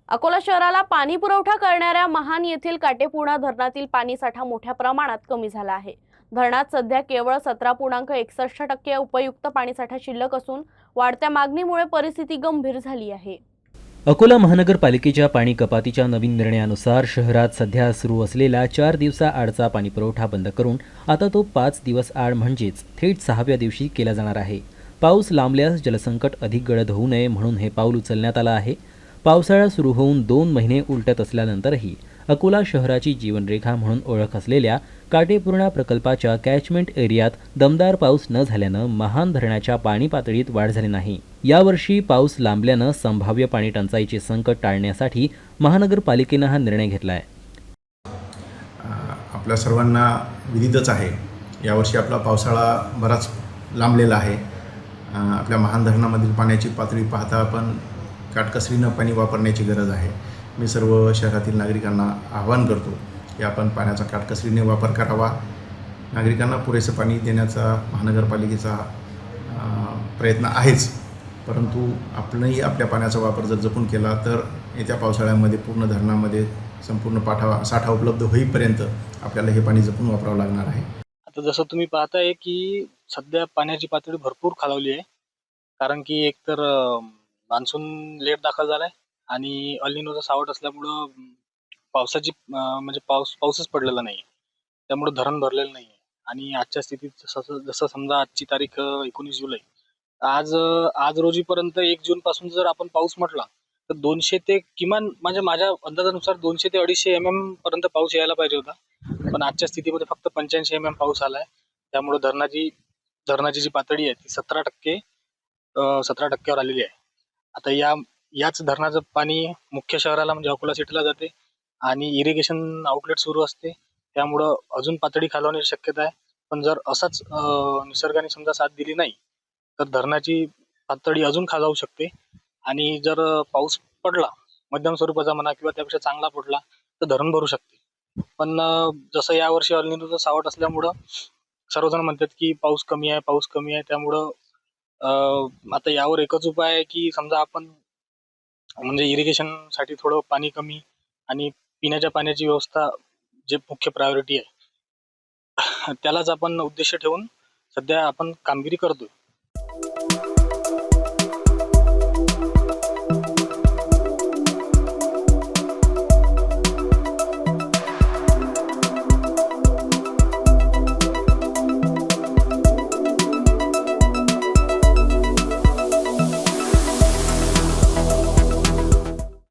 अकोला शहराला पाणी पुरवठा करणाऱ्या महान येथील काटेपूर्णा धरणातील पाणीसाठा मोठ्या प्रमाणात कमी झाला आहे। धरणात सध्या केवळ 17.61% उपयुक्त पाणीसाठा शिल्लक असून वाढत्या मागणीमुळे परिस्थिती गंभीर झाली आहे। अकोला महानगरपालिकेच्या पाणी कपातीच्या नवीन निर्णयानुसार शहरात सध्या सुरू असलेला 4 दिवसाआडचा पाणी पुरवठा बंद करून आता तो 5 दिवस आड म्हणजेच थेट 6व्या दिवशी केला जाणार आहे। पाऊस लांबल्यास जलसंकट अधिक गडद होऊ नये म्हणून हे पाऊल उचलण्यात आलं आहे। पावसाळा सुरू होऊन 2 महिने उलटत असल्यानंतरही अकोला शहराची जीवनरेखा म्हणून ओळख असलेल्या काटेपूर्णा प्रकल्पाच्या कॅचमेंट एरियात दमदार पाऊस न झाल्यानं महान धरणाच्या पाणी पातळीत वाढ झाली नाही। यावर्षी पाऊस लांबल्यानं संभाव्य पाणी टंचाईचे संकट टाळण्यासाठी महानगरपालिकेनं हा निर्णय घेतला आहे। आपल्या सर्वांना विदितच आहे, यावर्षी आपला पावसाळा बराच लांबलेला आहे। आपल्या महान धरणामधील पाण्याची पातळी पाहता आपण काटकसरीनं पाणी वापरण्याची गरज आहे। मी सर्व शहरातील नागरिकांना आवाहन करतो की आपण पाण्याचा काटकसरीने वापर करावा। नागरिकांना पुरेसं पाणी देण्याचा महानगरपालिकेचा प्रयत्न आहेच, परंतु आपणही आपल्या पाण्याचा वापर जर जपून केला तर येत्या पावसाळ्यामध्ये पूर्ण धरणामध्ये संपूर्ण साठा उपलब्ध होईपर्यंत आपल्याला हे पाणी जपून वापरावं लागणार आहे। आता जसं तुम्ही पाहताय की सध्या पाण्याची पातळी भरपूर खालावली आहे, कारण की एकतर मान्सून लेट दाखल झालाय आणि अल निनोचा सावट असल्यामुळं पावसाची म्हणजे पाऊसच पडलेला नाही, त्यामुळे धरण भरलेलं नाही आहे। आणि आजच्या स्थितीत जसं समजा आजची तारीख 19 जुलै, आज रोजीपर्यंत 1 जून पासून जर आपण पाऊस म्हटला तर 200 ते किमान म्हणजे माझ्या अंदाजानुसार 200 ते 250 mm पर्यंत पाऊस यायला पाहिजे होता, पण आजच्या स्थितीमध्ये फक्त 85 mm पाऊस आलाय। त्यामुळे धरणाची जी पातळी आहे ती 17% आलेली आहे। आता याच धरणाचं पाणी मुख्य शहराला म्हणजे अकोला सिटीला जाते आणि इरिगेशन आउटलेट सुरू असते, त्यामुळं अजून पातळी खालावण्याची शक्यता आहे। पण जर असाच निसर्गाने समजा साथ दिली नाही तर धरणाची पातळी अजून खालावू शकते आणि जर पाऊस पडला मध्यम स्वरूपाचा म्हणा किंवा त्यापेक्षा चांगला पडला तर धरण भरू शकते। पण जसं यावर्षी अल निनोचं सावट असल्यामुळं सर्वजण म्हणतात की पाऊस कमी आहे, त्यामुळं आता यावर एकच उपाय आहे की समजा आपण म्हणजे इरिगेशनसाठी थोडं पाणी कमी आणि पिण्याच्या पाण्याची व्यवस्था जे मुख्य प्रायोरिटी आहे त्यालाच आपण उद्देश ठेवून सध्या आपण कामगिरी करतोय।